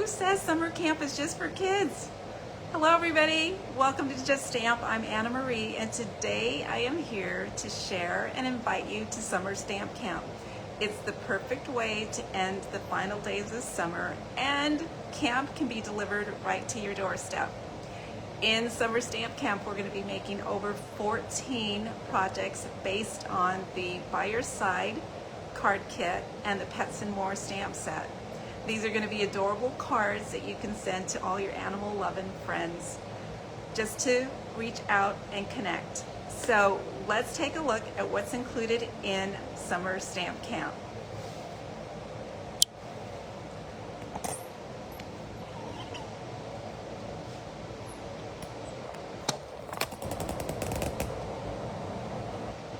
Who says summer camp is just for kids? Hello everybody, welcome to Just Stamp. I'm Anna Marie and today I am here to share and invite you to summer stamp camp. It's the perfect way to end the final days of summer and camp can be delivered right to your doorstep. In summer stamp camp we're going to be making over 14 projects based on the By Your Side card kit and the Pets and More stamp set. These are going to be adorable cards that you can send to all your animal loving friends just to reach out and connect. So let's take a look at what's included in summer stamp camp.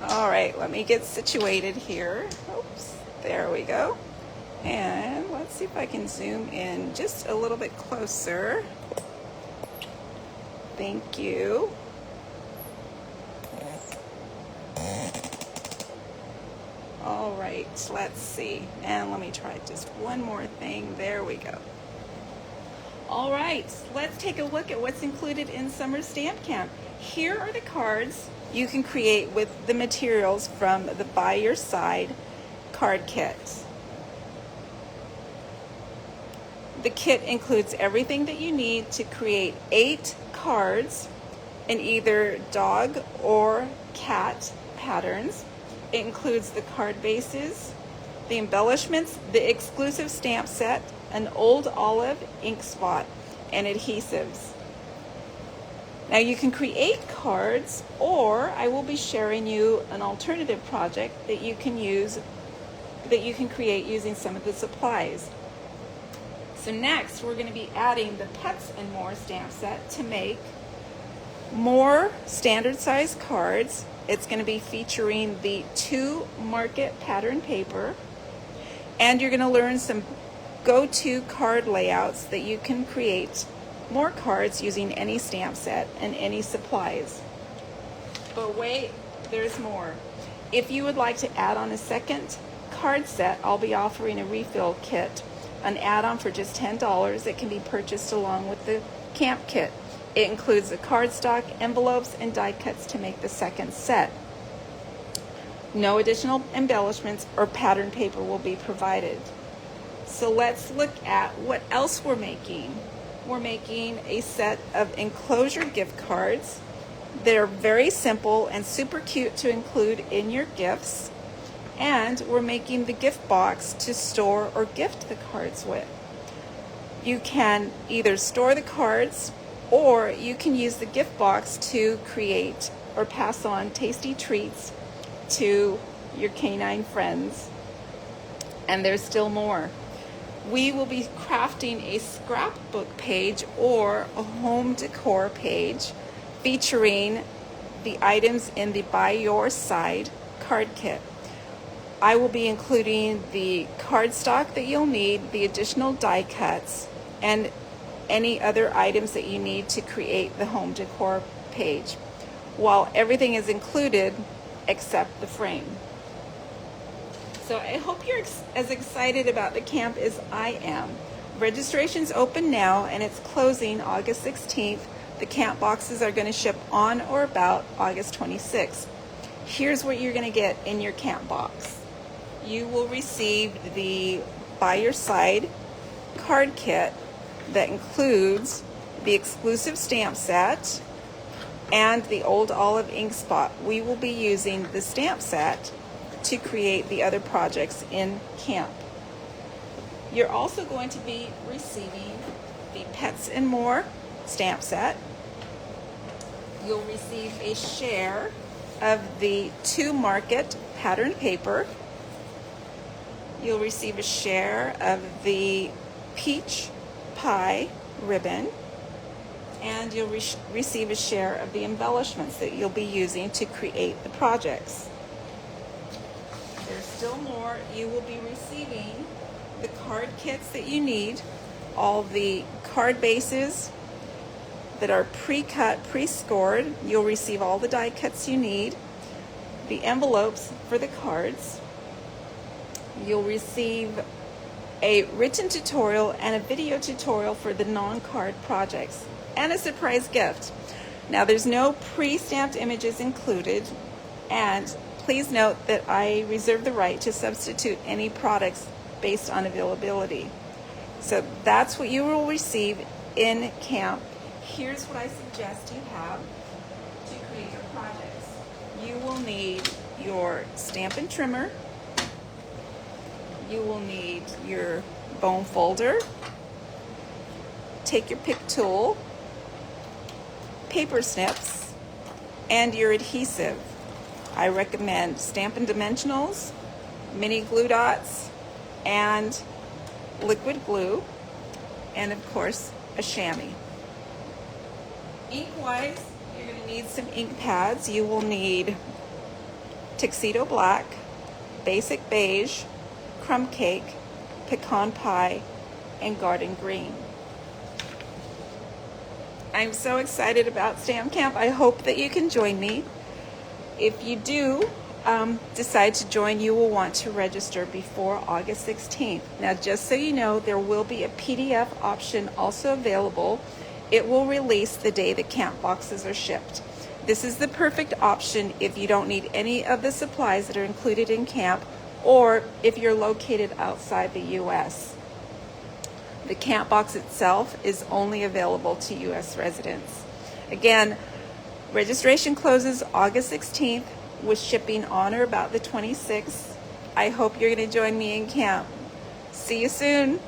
All right, let me get situated here. Oops, there we go. And let's see if I can zoom in just a little bit closer. Thank you. All right, let's see. And let me try just one more thing. There we go. All right, let's take a look at what's included in summer stamp camp. Here are the cards you can create with the materials from the By Your Side card kit. The kit includes everything that you need to create 8 cards in either dog or cat patterns. It includes the card bases, the embellishments, the exclusive stamp set, an old olive ink spot, and adhesives. Now you can create cards, or I will be sharing you an alternative project that you can use, that you can create using some of the supplies. So next, we're going to be adding the Pets and More stamp set to make more standard size cards. It's going to be featuring the 2 market pattern paper, and you're going to learn some go-to card layouts that you can create more cards using any stamp set and any supplies. But wait, there's more. If you would like to add on a second card set, I'll be offering a refill kit, an add-on for just $10 that can be purchased along with the camp kit. It includes the cardstock, envelopes, and die cuts to make the second set. No additional embellishments or pattern paper will be provided. So let's look at what else we're making. We're making a set of enclosure gift cards. They're very simple and super cute to include in your gifts. And we're making the gift box to store or gift the cards with. You can either store the cards or you can use the gift box to create or pass on tasty treats to your canine friends. And there's still more. We will be crafting a scrapbook page or a home decor page featuring the items in the By Your Side card kit. I will be including the cardstock that you'll need, the additional die cuts, and any other items that you need to create the home decor page, while everything is included except the frame. So I hope you're as excited about the camp as I am. Registration's open now and it's closing August 16th. The camp boxes are going to ship on or about August 26th. Here's what you're going to get in your camp box. You will receive the By Your Side card kit that includes the exclusive stamp set and the old olive ink spot. We will be using the stamp set to create the other projects in camp. You're also going to be receiving the Pets and More stamp set. You'll receive a share of the 2 market pattern paper. You'll receive a share of the peach pie ribbon, and you'll receive a share of the embellishments that you'll be using to create the projects. There's still more. You will be receiving the card kits that you need, all the card bases that are pre-cut, pre-scored. You'll receive all the die cuts you need, the envelopes for the cards. You'll receive a written tutorial and a video tutorial for the non-card projects, and a surprise gift. Now there's no pre-stamped images included, and please note that I reserve the right to substitute any products based on availability. So that's what you will receive in camp. Here's what I suggest you have to create your projects. You will need your Stampin' Trimmer. You will need your bone folder. Take your pick tool, paper snips, and your adhesive. I recommend Stampin' Dimensionals, mini glue dots, and liquid glue, and of course a chamois. Ink-wise, you're going to need some ink pads. You will need tuxedo black, basic beige, crumb cake, pecan pie, and garden green. I'm so excited about Stamp Camp. I hope that you can join me. If you do decide to join, you will want to register before August 16th. Now, just so you know, there will be a PDF option also available. It will release the day the camp boxes are shipped. This is the perfect option if you don't need any of the supplies that are included in camp, or if you're located outside the U.S. The camp box itself is only available to U.S. residents. Again, registration closes August 16th with shipping on or about the 26th. I hope you're going to join me in camp. See you soon.